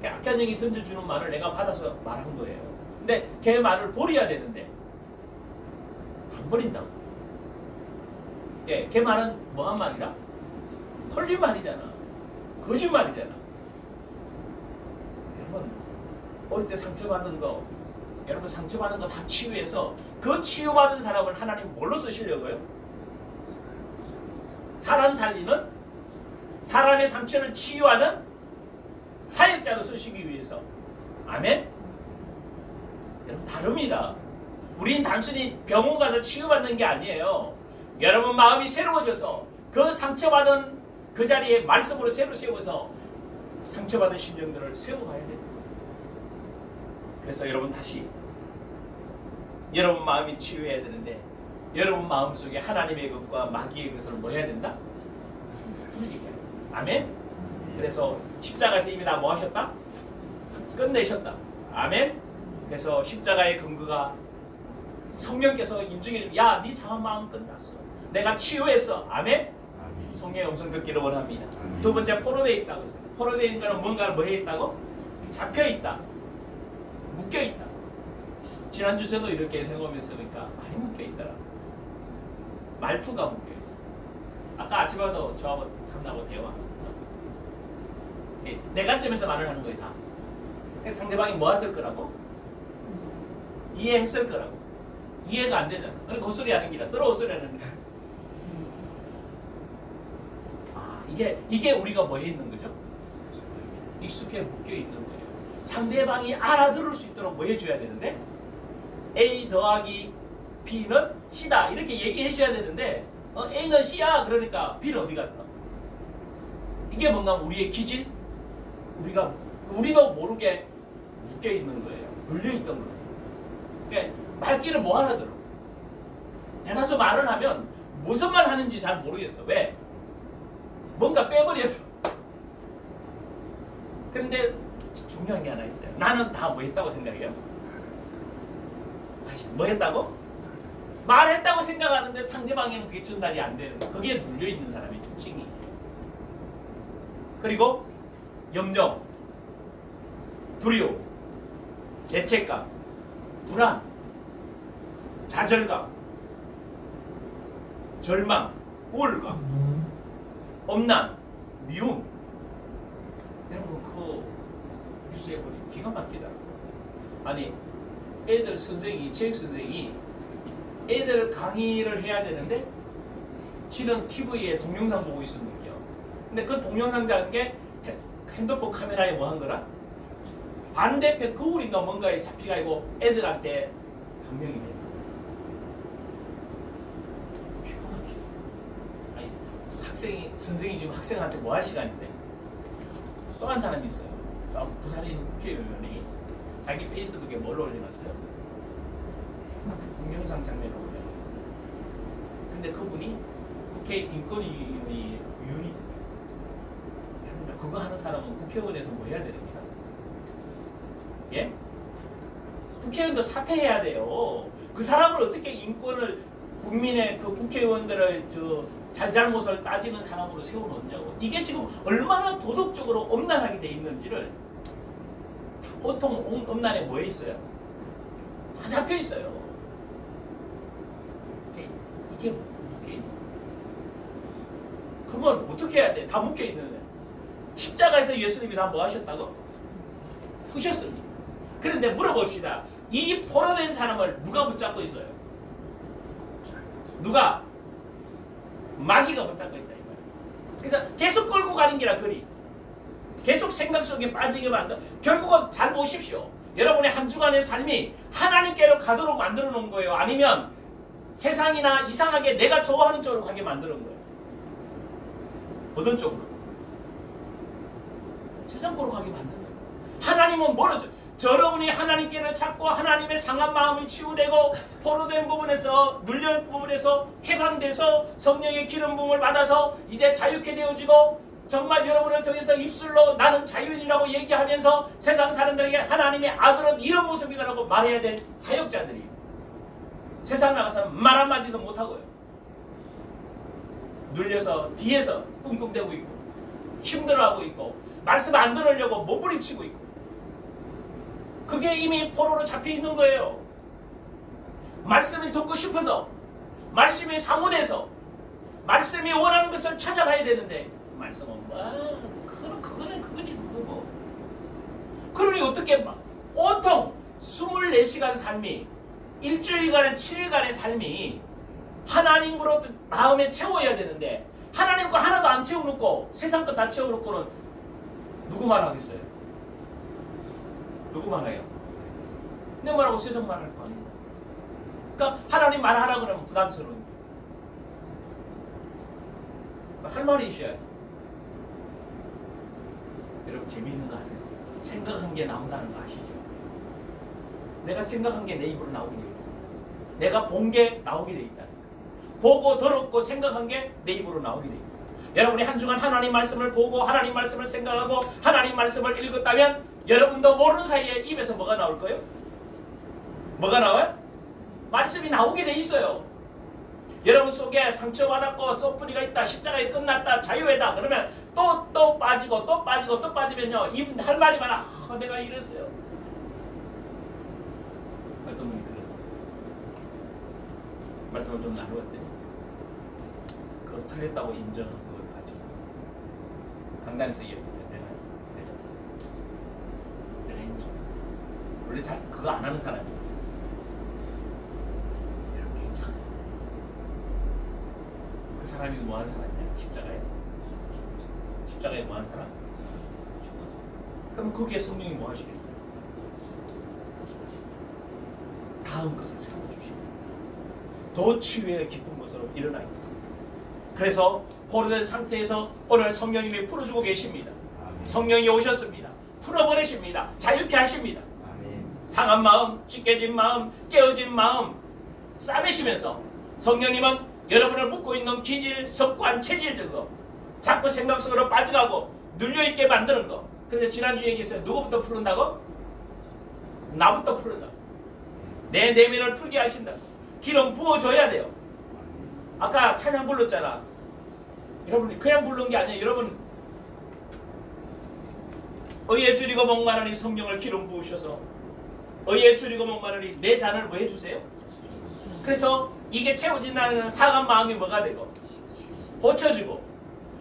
악한 영이 던져주는 말을 내가 받아서 말한 거예요. 근데 걔 말을 버려야 되는데 안 버린다고. 걔 말은 뭐한 말이라? 틀린 말이잖아. 거짓말이잖아. 여러분 어릴 때 상처받은 거, 여러분 상처받은 거 다 치유해서 그 치유받은 사람을 하나님 뭘로 쓰시려고요? 사람 살리는, 사람의 상처를 치유하는 사역자로 쓰시기 위해서. 아멘? 여러분 다릅니다. 우린 단순히 병원 가서 치유받는 게 아니에요. 여러분 마음이 새로워져서 그 상처받은 그 자리에 말씀으로 새로 세워서 상처받은 심령들을 세워가야 됩니다. 그래서 여러분 다시 여러분 마음이 치유해야 되는데, 여러분 마음속에 하나님의 것과 마귀의 것을 뭐 해야 된다? 아멘? 그래서 십자가에서 이미 다 뭐 하셨다? 끝내셨다. 아멘? 그래서 십자가의 근거가 성령께서 인증해, 야, 네 상한 마음 끝났어. 내가 치유했어. 아멘? 성령의 음성 듣기를 원합니다. 두 번째, 포로되어 있다고 했어요. 포로되어 있는 거는 뭔가를 뭐 해 있다고? 잡혀 있다. 묶여 있다. 지난주 저도 이렇게 생각하면서 보니까 많이 묶여 있더라. 말투가 묶여 있어. 아까 아침에도 저하고 탐나고 대화하면서 내 관점에서 말을 하는 거예요 다. 그래서 상대방이 뭐 했을 거라고? 이해했을 거라고. 이해가 안 되잖아. 그러니까 헛소리 하는 기라. 서로 헛소리 하는 기라. 이게 우리가 뭐에 있는 거죠? 익숙해 묶여 있는 거예요. 상대방이 알아들을 수 있도록 뭐 해줘야 되는데 A 더하기 B는 C다 이렇게 얘기해 줘야 되는데 A는 C야 그러니까 B는 어디 갔다. 이게 뭔가 우리의 기질, 우리도 모르게 묶여 있는 거예요. 물려 있던 거예요. 그러니까 말귀를 뭐 알아들어? 대다수 말을 하면 무슨 말 하는지 잘 모르겠어. 왜? 뭔가 빼버려서. 그런데 중요한 게 하나 있어요. 나는 다 뭐 했다고 생각해요? 다시 뭐 했다고? 말했다고 생각하는데 상대방에는 그게 전달이 안 되는 거예요. 거기에 눌려있는 사람이 특징이에요. 그리고 염려, 두려움, 죄책감, 불안, 좌절감, 절망, 우울감, 엄난, 미움. 여러분 그 뉴스에 보니 기가 막히다. 아니 애들 선생이 체육 선생이 애들 강의를 해야 되는데 실은 TV에 동영상 보고 있었는데요. 근데 그 동영상 잡은 게 핸드폰 카메라에 뭐 한 거라? 반대편 거울인가 뭔가에 잡히가지고 애들한테 반명이 되는 거예요. 기가 막히다. 아니 선생이 지금 학생한테 뭐 할 시간인데 또 한 사람이 있어요. 부산에 있는 국회의원이 자기 페이스북에 뭘 올려놨어요? 동영상 장면을 올려요. 근데 그분이 국회 인권위원회 위원이 그거 하는 사람은 국회의원에서 뭐 해야 됩니까? 예? 국회의원도 사퇴해야 돼요. 그 사람을 어떻게 인권을 국민의 그 국회의원들을 잘잘못을 따지는 사람으로 세워놓냐고. 이게 지금 얼마나 도덕적으로 엄난하게 돼 있는지를 보통 엄난에 뭐에 있어요? 다 잡혀 있어요. 이게 묶여 있는 그러면 어떻게 해야 돼? 다 묶여 있는데 십자가에서 예수님이 다 뭐 하셨다고? 푸셨습니다. 그런데 물어봅시다. 이 포로된 사람을 누가 붙잡고 있어요? 누가? 마귀가 붙잡고 있다. 그래서 계속 끌고 가는 게라 거리. 계속 생각 속에 빠지게 만든. 결국은 잘 보십시오. 여러분의 한 주간의 삶이 하나님께로 가도록 만들어 놓은 거예요. 아니면 세상이나 이상하게 내가 좋아하는 쪽으로 가게 만드는 거예요. 어떤 쪽으로? 세상 쪽으로 가게 만드는 거예요. 하나님은 멀어져. 여러분이 하나님께를 찾고 하나님의 상한 마음이 치유되고 포로된 부분에서 눌려있는 부분에서 해방돼서 성령의 기름 부음을 받아서 이제 자유케 되어지고 정말 여러분을 통해서 입술로 나는 자유인이라고 얘기하면서 세상 사람들에게 하나님의 아들은 이런 모습이다라고 말해야 될 사역자들이 세상 나가서 말 한마디도 못하고요. 눌려서 뒤에서 꿍꿍대고 있고 힘들어하고 있고 말씀 안 들으려고 몸부림치고 있고 그게 이미 포로로 잡혀있는 거예요. 말씀을 듣고 싶어서 말씀이 사모돼서 말씀이 원하는 것을 찾아가야 되는데 말씀은 그거는 그거지 그거고. 그러니 어떻게 온통 24시간 삶이 일주일간의 7일간의 삶이 하나님으로 마음에 채워야 되는데 하나님 거 하나도 안 채워놓고 세상 거 다 채워놓고는 누구 말하겠어요? 누구 말해요? 내 말하고 세상 말할 거 아니에요. 그러니까 하나님 말하라 그러면 부담스러운 거예요. 할 말이 있어야죠. 여러분 재미있는 거 아세요? 생각한 게 나온다는 거 아시죠? 내가 생각한 게 내 입으로 나오게 돼요. 내가 본 게 나오게 돼 있다. 보고 들었고 생각한 게 내 입으로 나오게 돼요. 여러분이 한 주간 하나님 말씀을 보고 하나님 말씀을 생각하고 하나님 말씀을 읽었다면 여러분도 모르는 사이에 입에서 뭐가 나올 거예요? 뭐가 나와요? 말씀이 나오게 돼 있어요. 여러분 속에 상처받았고 쏘프리가 있다, 십자가에 끝났다, 자유회다 그러면 또 빠지고 또 빠지고 또 빠지면요 입 할 말이 많아. 내가 이랬어요. 어떤 분이 그래요. 말씀을 좀 나누었더니 그거 틀렸다고 인정한 걸 가지고 강단에서 얘기했는데 내가 인정. 원래 잘 그거 안 하는 사람이에요. 이렇게 괜찮아요. 그 사람이 뭐 하는 사람이야? 십자가에 뭐 하는 사람? 죽어서. 그럼 거기에 성령이 뭐 하시겠어요? 다음 것을 세워주십니다. 더 치유의 깊은 것으로 일어나입니다. 그래서 포로된 상태에서 오늘 성령님이 풀어주고 계십니다. 성령이 오셨습니다. 풀어버리십니다. 자유케 하십니다. 상한 마음, 찢겨진 마음, 깨어진 마음 싸매시면서 성령님은 여러분을 묶고 있는 기질, 습관, 체질 거 자꾸 생각 속으로 빠져가고 눌려있게 만드는 거. 그래서 지난주에 얘기했어요. 누구부터 풀는다고? 나부터 풀는다. 내 내면을 풀게 하신다고. 기름 부어줘야 돼요. 아까 찬양 불렀잖아. 여러분 그냥 부른 게 아니에요. 여러분 의에 줄이고 목마르니 성령을 기름 부으셔서 의에 줄이고 목마르니 내 잔을 뭐 해주세요? 그래서 이게 채워진다는 상한 마음이 뭐가 되고 고쳐지고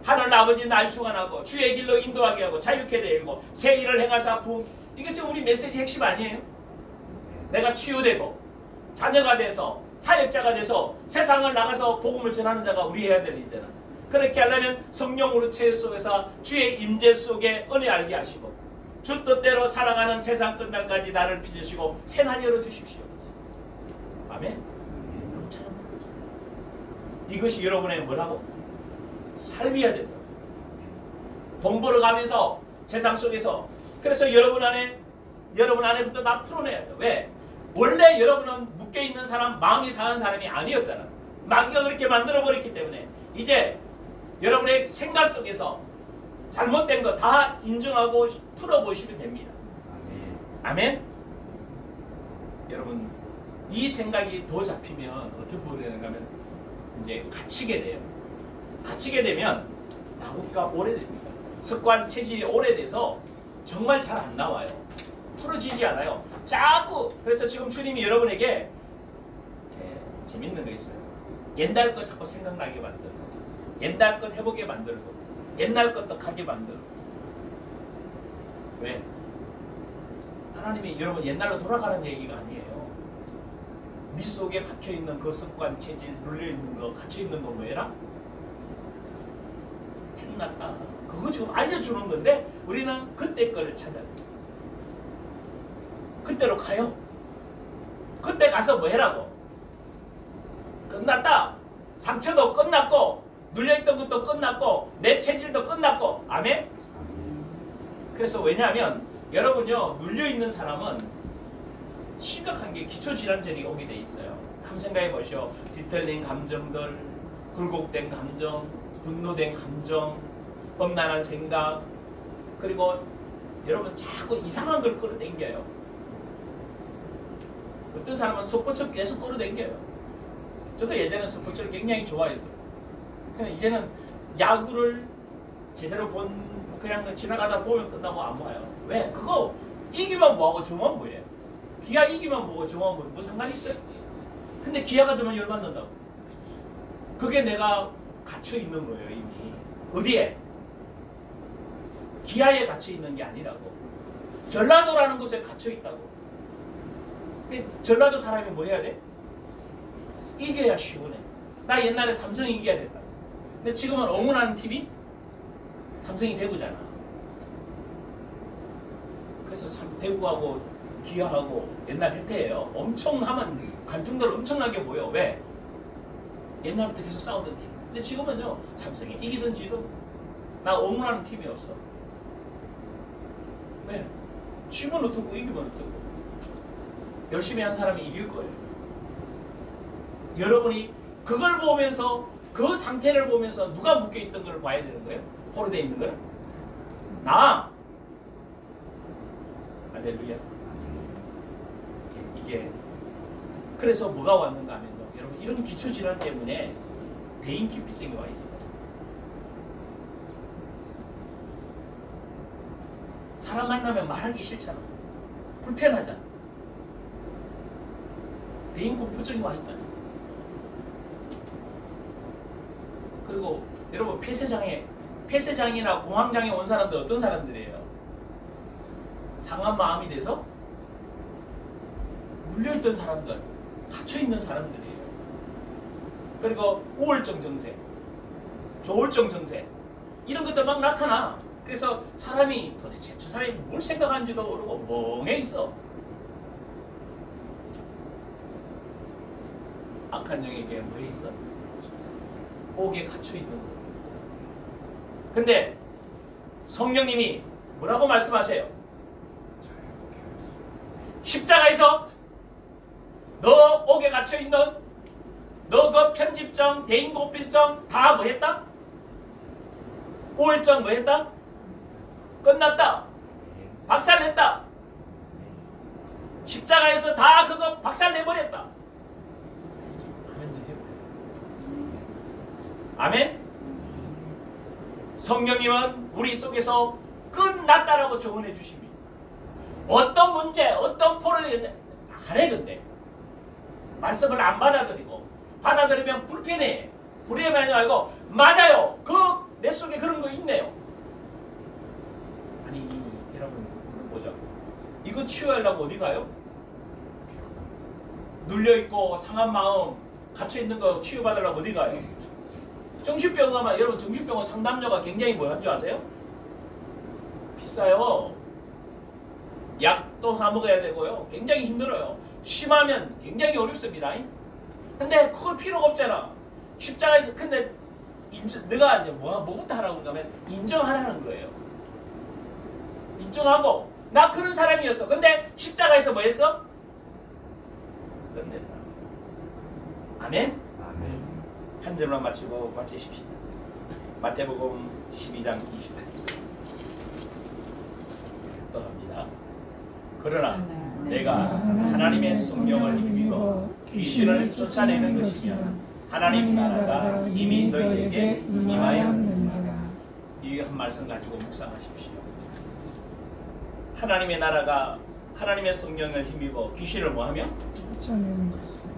하늘 아버지 날 주관하고 주의 길로 인도하게 하고 자유케 되고 새 일을 행하사 부음. 이게 지금 우리 메시지 핵심 아니에요? 내가 치유되고 자녀가 돼서 사역자가 돼서 세상을 나가서 복음을 전하는 자가 우리 해야 될 일이잖아. 그렇게 하려면 성령으로 체육 속에서 주의 임재 속에 은혜 알게 하시고 주 뜻대로 살아가는 세상 끝날까지 나를 빚으시고 새날 열어주십시오. 아멘. 이것이 여러분의 뭐라고? 삶이어야 된다. 돈 벌어가면서 세상 속에서 그래서 여러분 안에부터 나 풀어내야 돼. 왜? 원래 여러분은 묶여있는 사람, 마음이 상한 사람이 아니었잖아. 마귀가 그렇게 만들어버렸기 때문에 이제 여러분의 생각 속에서 잘못된 거 다 인정하고 풀어보시면 됩니다. 아멘. 여러분 이 생각이 더 잡히면 어떻게 보려는가 하면 이제 갇히게 돼요. 갇히게 되면 나오기가 오래됩니다. 습관, 체질이 오래돼서 정말 잘 안 나와요. 풀어지지 않아요. 자꾸 그래서 지금 주님이 여러분에게 재밌는 거 있어요. 옛날 거 자꾸 생각나게 만들고 옛날 것 해보게 만들고 옛날 것도 가게 만들고. 왜? 하나님이 여러분 옛날로 돌아가는 얘기가 아니에요. 네 속에 박혀있는 그 습관, 체질, 눌려있는 거, 갇혀있는 거 뭐해라? 끝났다. 그거 지금 알려주는 건데 우리는 그때 거를 찾아요. 그때로 가요. 그때 가서 뭐 해라고? 끝났다. 상처도 끝났고 눌려있던 것도 끝났고 내 체질도 끝났고. 아멘? 그래서 왜냐하면 여러분요 눌려있는 사람은 심각한 게 기초질환들이 오게 돼 있어요. 한번 생각해 보시오. 뒤틀린 감정들, 굴곡된 감정, 분노된 감정, 엄난한 생각, 그리고 여러분 자꾸 이상한 걸 끌어당겨요. 어떤 사람은 스포츠를 계속 끌어당겨요. 저도 예전에 스포츠를 굉장히 좋아했어요. 근데 이제는 야구를 제대로 그냥 지나가다 보면 끝나고 안 봐요. 왜? 그거 이기면 뭐하고 정하면 뭐예요? 기아 이기면 뭐고 정하면 뭐 상관이 있어요? 근데 기아가 저만 열받는다고. 그게 내가 갇혀 있는 거예요 이미. 어디에? 기아에 갇혀 있는 게 아니라고. 전라도라는 곳에 갇혀 있다고. 전라도 사람이 뭐 해야 돼? 이겨야 시원해. 나 옛날에 삼성이 이겨야 된다. 근데 지금은 응원하는 팀이 삼성이 대구잖아. 그래서 대구하고 기아하고 옛날 혜태예요. 엄청 하면 관중들 엄청나게 모여. 왜? 옛날부터 계속 싸우던 팀. 근데 지금은요 삼성이 이기든 지든 나 응원하는 팀이 없어. 왜? 지면 어떻고 이기면 어떻고. 열심히 한 사람이 이길 거예요. 여러분이 그걸 보면서 그 상태를 보면서 누가 묶여있던 걸 봐야 되는 거예요? 포로되어 있는 거예요? 나! 할렐루야. 이게 그래서 뭐가 왔는가 하면요 여러분 이런 기초질환 때문에 대인기피증이 와 있어요. 사람 만나면 말하기 싫잖아. 불편하잖아. 대인공포증이 와 있다. 그리고 여러분 폐쇄장이나 공황장애 온 사람들 어떤 사람들이에요? 상한 마음이 돼서 물려있던 사람들, 갇혀있는 사람들이에요. 그리고 우울증 증세, 조울증 증세 이런 것들 막 나타나. 그래서 사람이 도대체 저 사람이 뭘 생각하는지도 모르고 멍해 있어. 악한 영에게 뭐해 있어? 옥에 갇혀 있는 거. 근데 성령님이 뭐라고 말씀하세요? 십자가에서 너 옥에 갇혀 있는 너 그 편집장, 대인고필장 다 뭐 했다? 우울증 뭐 했다? 끝났다. 박살냈다. 십자가에서 다 그거 박살내버렸다. 아멘? 성령님은 우리 속에서 끝났다라고 증언해 주십니다. 어떤 문제, 어떤 포로를 안 해. 근데 말씀을 안 받아들이고 받아들이면 불편해. 불편하지 말고 맞아요. 내 속에 그런 거 있네요. 아니 여러분 보죠. 이거 치유하려고 어디 가요? 눌려있고 상한 마음 갇혀있는 거 치유받으려고 어디 가요? 정신병 가면 여러분 정신병원 상담료가 굉장히 뭐한 줄 아세요? 비싸요. 약도 사 먹어야 되고요. 굉장히 힘들어요. 심하면 굉장히 어렵습니다. 근데 그걸 필요가 없잖아. 십자가에서 근데 너가 이제 뭐부터 하라고 하면 인정하라는 거예요. 인정하고 나 그런 사람이었어. 근데 십자가에서 뭐 했어? 끝냈다. 아멘? 아멘. 한 절만 마치고 마치십시다. 마태복음 12장 28절 또 갑니다. 그러나 내가 하나님의 성령을 힘입어 귀신을 쫓아내는 것이면 하나님 나라가 이미 너희에게 임하였느니라. 이 한 말씀 가지고 묵상하십시오. 하나님의 나라가 하나님의 성령을 힘입어 귀신을 뭐하며?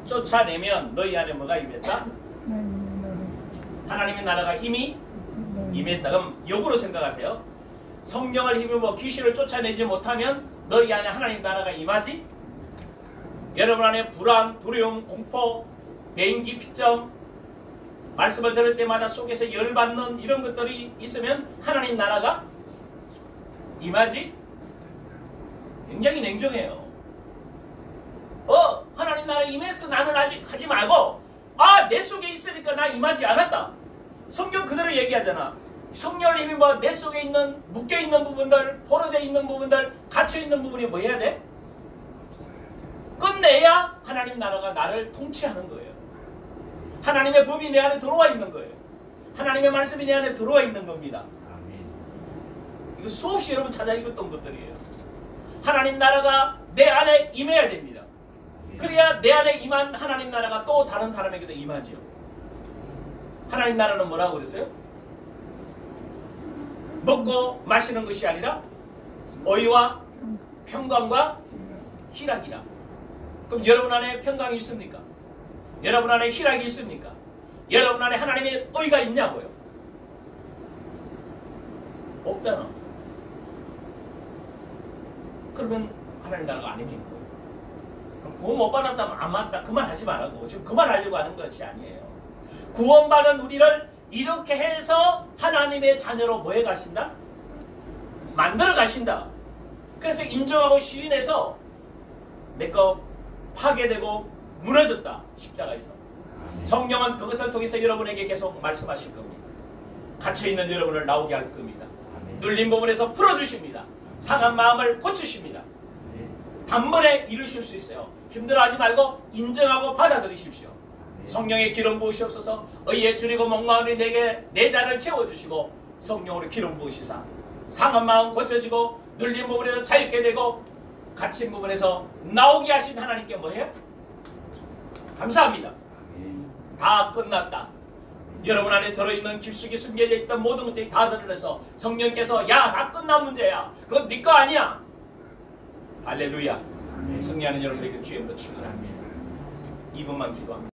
쫓아내면 너희 안에 뭐가 임했다? 하나님의 나라가 이미 임했다. 그럼 역으로 생각하세요. 성령을 힘입어 귀신을 쫓아내지 못하면 너희 안에 하나님 나라가 임하지? 여러분 안에 불안, 두려움, 공포, 대인기, 피점, 말씀을 들을 때마다 속에서 열받는 이런 것들이 있으면 하나님 나라가 임하지? 굉장히 냉정해요. 하나님 나라 임했어. 나는 아직 하지 말고 내 속에 있으니까 나 임하지 않았다. 성경 그대로 얘기하잖아. 성령을 힘입어 내 속에 있는 묶여있는 부분들, 포로되어 있는 부분들, 갇혀있는 부분이 뭐 해야 돼? 끝내야 하나님 나라가 나를 통치하는 거예요. 하나님의 법이 내 안에 들어와 있는 거예요. 하나님의 말씀이 내 안에 들어와 있는 겁니다. 이거 수없이 여러분 찾아 읽었던 것들이에요. 하나님 나라가 내 안에 임해야 됩니다. 그래야 내 안에 임한 하나님 나라가 또 다른 사람에게도 임하지요. 하나님 나라는 뭐라고 그랬어요? 먹고 마시는 것이 아니라 의와 평강과 희락이라. 그럼 여러분 안에 평강이 있습니까? 여러분 안에 희락이 있습니까? 여러분 안에 하나님의 의가 있냐고요? 없잖아. 그러면 하나님 나라가 아니면 그럼 구원 못 받았다면 안 맞다. 그 말 하지 말라고. 지금 그 말 하려고 하는 것이 아니에요. 구원받은 우리를 이렇게 해서 하나님의 자녀로 뭐 해 가신다? 만들어 가신다. 그래서 인정하고 시인해서 내 거 파괴되고 무너졌다. 십자가에서. 성령은 그것을 통해서 여러분에게 계속 말씀하실 겁니다. 갇혀있는 여러분을 나오게 할 겁니다. 눌린 부분에서 풀어주십니다. 상한 마음을 고치십니다. 단번에 이루실 수 있어요. 힘들어하지 말고 인정하고 받아들이십시오. 성령의 기름 부으시옵소서. 의에 줄이고 목마르니 내게 내 잔을 채워주시고 성령으로 기름 부으시사 상한 마음 고쳐지고 눌린 부분에서 자유케 되고 갇힌 부분에서 나오게 하신 하나님께 뭐해요? 감사합니다. 다 끝났다. 여러분 안에 들어있는 깊숙이 숨겨져 있던 모든 것들이 다 드러내서 성령께서 야, 다 끝난 문제야. 그건 네 거 아니야. 할렐루야. 승리하는 여러분에게 주의 이름으로 축원합니다. 2분만 기도합니다.